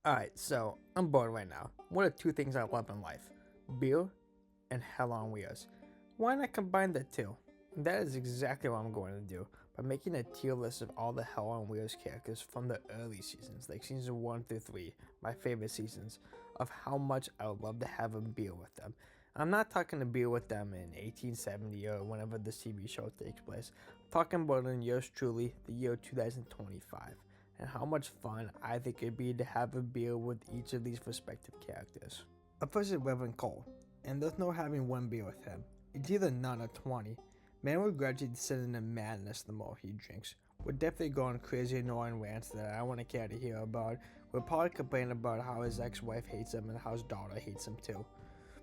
Alright, so I'm bored right now. What are two things I love in life? Beer and Hell on Wheels. Why not combine the two? And that is exactly what I'm going to do by making a tier list of all the Hell on Wheels characters from the early seasons, like season 1 through 3, my favorite seasons, of how much I would love to have a beer with them. I'm not talking a beer with them in 1870 or whenever the TV show takes place. I'm talking about in yours truly, the year 2025, and how much fun I think it'd be to have a beer with each of these respective characters. At first, it's Reverend Cole, and there's no having one beer with him. It's either none or 20. Man will gradually descend into madness the more he drinks. Would definitely go on crazy annoying rants that I wouldn't care to hear about. Would probably complain about how his ex-wife hates him and how his daughter hates him too.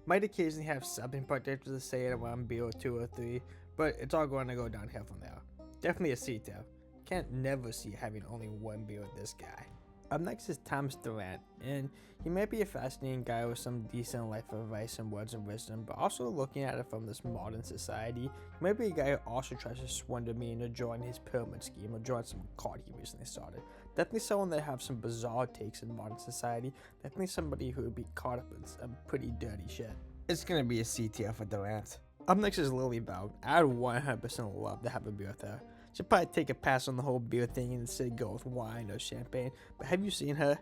Might occasionally have something particular to say around beer or 2 or 3, but it's all going to go downhill from there. Definitely a C tier. Can't never see having only one beer with this guy. Up next is Thomas Durant, and he might be a fascinating guy with some decent life advice and words of wisdom, but also looking at it from this modern society, he might be a guy who also tries to swindle me into joining his pyramid scheme or join some cult he recently started. Definitely someone that have some bizarre takes in modern society, definitely somebody who would be caught up in some pretty dirty shit. It's gonna be a C tier for Durant. Up next is Lily Bell. I'd 100% love to have a beer with her. She'll probably take a pass on the whole beer thing and instead go with wine or champagne. But have you seen her?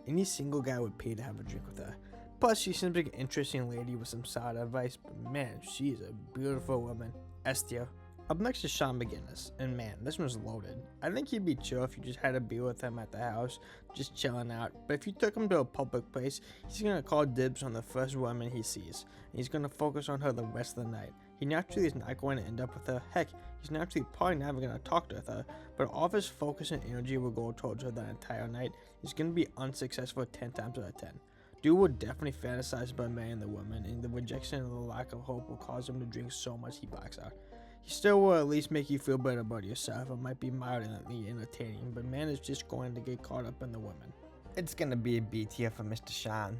Any single guy would pay to have a drink with her. Plus, she seems like an interesting lady with some solid advice, but man, she's a beautiful woman. S tier. Up next is Sean McGinnis, and man, this one's loaded. I think he'd be chill if you just had a beer with him at the house, just chilling out. But if you took him to a public place, he's gonna call dibs on the first woman he sees, and he's gonna focus on her the rest of the night. He naturally is not going to end up with her. Heck, he's naturally probably never going to talk to her, but all of his focus and energy will go towards her that entire night. He's going to be unsuccessful 10 times out of 10. Dude will definitely fantasize about marrying the woman, and the rejection and the lack of hope will cause him to drink so much he blacks out. He still will at least make you feel better about yourself. It might be mildly entertaining, but man is just going to get caught up in the women. It's going to be a B tier for Mr. Sean.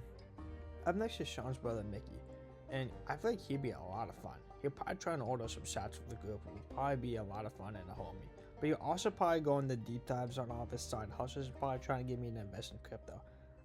Up next is Sean's brother Mickey, and I feel like he'd be a lot of fun. He'll probably try and order some shots for the group. It would probably be a lot of fun and a homie. But he'll also probably go into deep dives on all of his side hustles and probably trying to get me to invest in crypto.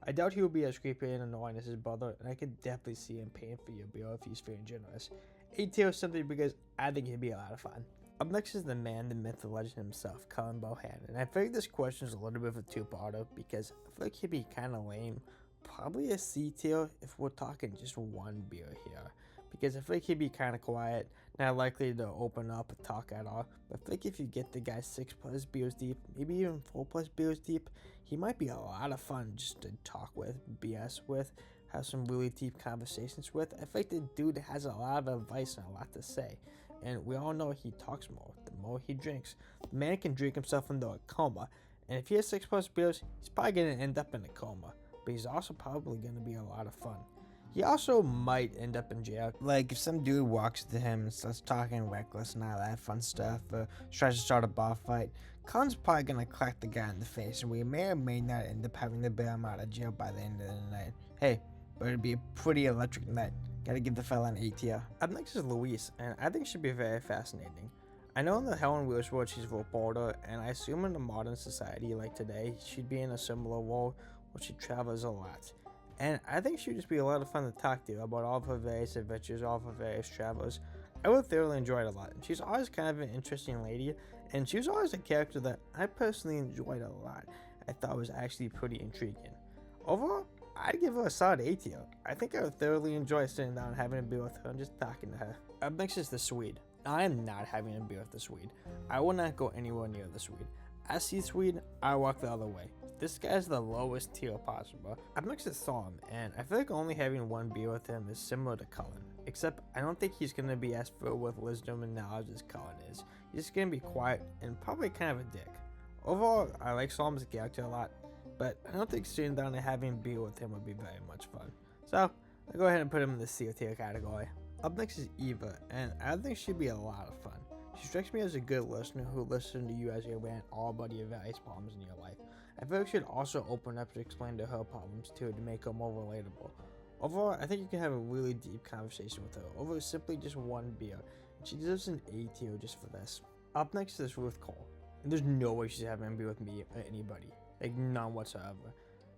I doubt he will be as creepy and annoying as his brother, and I could definitely see him paying for your bill if he's feeling generous. A tier simply because I think he'd be a lot of fun. Up next is the man, the myth, the legend himself, Colin Bohannon. And I feel like this question is a little bit of a two-parter because I feel like he'd be kind of lame. Probably a C tier if we're talking just one beer here, because I feel like he'd be kind of quiet, not likely to open up and talk at all. But I feel like if you get the guy 6+ beers deep, maybe even 4+ beers deep, he might be a lot of fun just to talk with, BS with, have some really deep conversations with. I feel like the dude has a lot of advice and a lot to say. And we all know he talks more the more he drinks. The man can drink himself into a coma, and if he has 6+ beers, he's probably gonna end up in a coma, but he's also probably going to be a lot of fun. He also might end up in jail. Like, if some dude walks to him and starts talking reckless and all that fun stuff, or tries to start a bar fight, Colin's probably going to crack the guy in the face, and we may or may not end up having to bail him out of jail by the end of the night. Hey, but it'd be a pretty electric night. Gotta give the fella an A tier. Up next is Louise, and I think she'd be very fascinating. I know in the Hell on Wheels world she's a reporter, and I assume in a modern society like today, she'd be in a similar role where she travels a lot. And I think she'd just be a lot of fun to talk to about all of her various adventures, all of her various travels. I would thoroughly enjoy it a lot. And she's always kind of an interesting lady, and she was always a character that I personally enjoyed a lot. I thought was actually pretty intriguing. Overall, I'd give her a solid A tier. I think I would thoroughly enjoy sitting down and having a beer with her and just talking to her. Up next is the Swede. I am not having a beer with the Swede. I will not go anywhere near the Swede. I see Swede, I walk the other way. This guy's the lowest tier possible. Up next is Thorm, and I feel like only having one beer with him is similar to Cullen. Except I don't think he's gonna be as filled with wisdom and knowledge as Cullen is. He's just gonna be quiet and probably kind of a dick. Overall, I like Thorm's character a lot, but I don't think sitting down and having beer with him would be very much fun. So I'll go ahead and put him in the C tier category. Up next is Eva, and I think she'd be a lot of fun. She strikes me as a good listener who listens to you as you rant all about your various problems in your life. I feel like she'd also open up to explain to her problems too to make her more relatable. Overall, I think you can have a really deep conversation with her over simply just one beer, and she deserves an A tier just for this. Up next is Ruth Cole, and there's no way she's having a beer with me or anybody, like none whatsoever.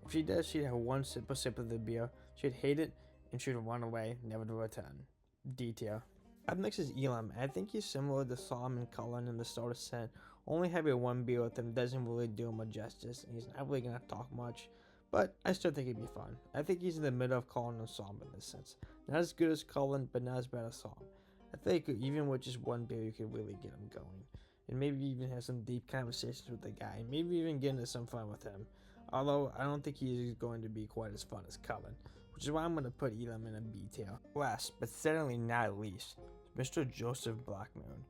If she does, she'd have one simple sip of the beer. She'd hate it and she'd run away, never to return. Detail. Up next is Elam. I think he's similar to Solomon Cullen in the Sword of Sin. Only having one beer with him doesn't really do him justice, and he's not really gonna talk much. But I still think it'd be fun. I think he's in the middle of Cullen and Solomon in this sense. Not as good as Cullen, but not as bad as Solomon. I think even with just one beer, you could really get him going. And maybe even have some deep conversations with the guy. Maybe even get into some fun with him. Although, I don't think he's going to be quite as fun as Cullen. Which is why I'm going to put Elam in a B tier. Last, but certainly not least, Mr. Joseph Blackmoon.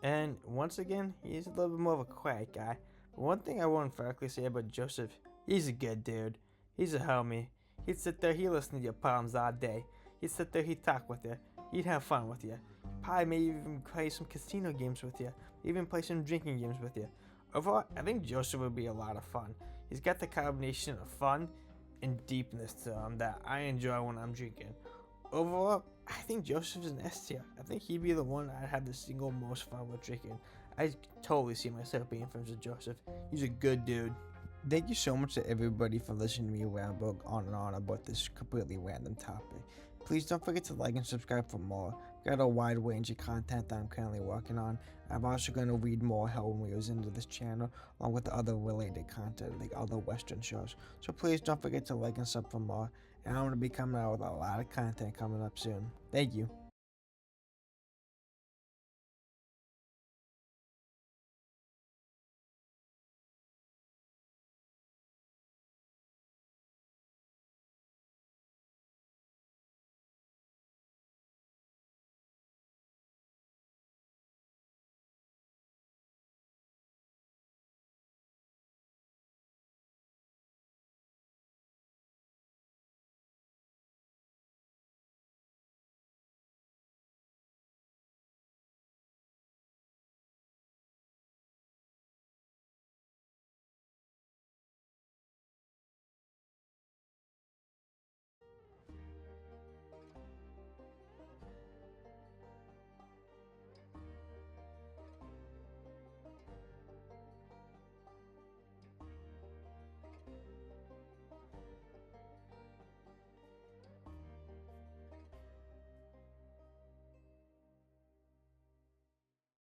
And once again, he's a little bit more of a quiet guy. But one thing I won't frankly say about Joseph, he's a good dude. He's a homie. He'd sit there, he'd listen to your problems all day. He'd sit there, he'd talk with you. He'd have fun with you. Probably maybe even play some casino games with you. Even play some drinking games with you. Overall, I think Joseph would be a lot of fun. He's got the combination of fun and deepness to him that I enjoy when I'm drinking. Overall, I think Joseph's an S tier. I think he'd be the one I'd have the single most fun with drinking. I totally see myself being friends with Joseph. He's a good dude. Thank you so much to everybody for listening to me ramble on and on about this completely random topic. Please don't forget to like and subscribe for more. I've got a wide range of content that I'm currently working on. I'm also going to read more Hell Wheels into this channel, along with other related content, like other Western shows. So please don't forget to like and sub for more. And I'm going to be coming out with a lot of content coming up soon. Thank you.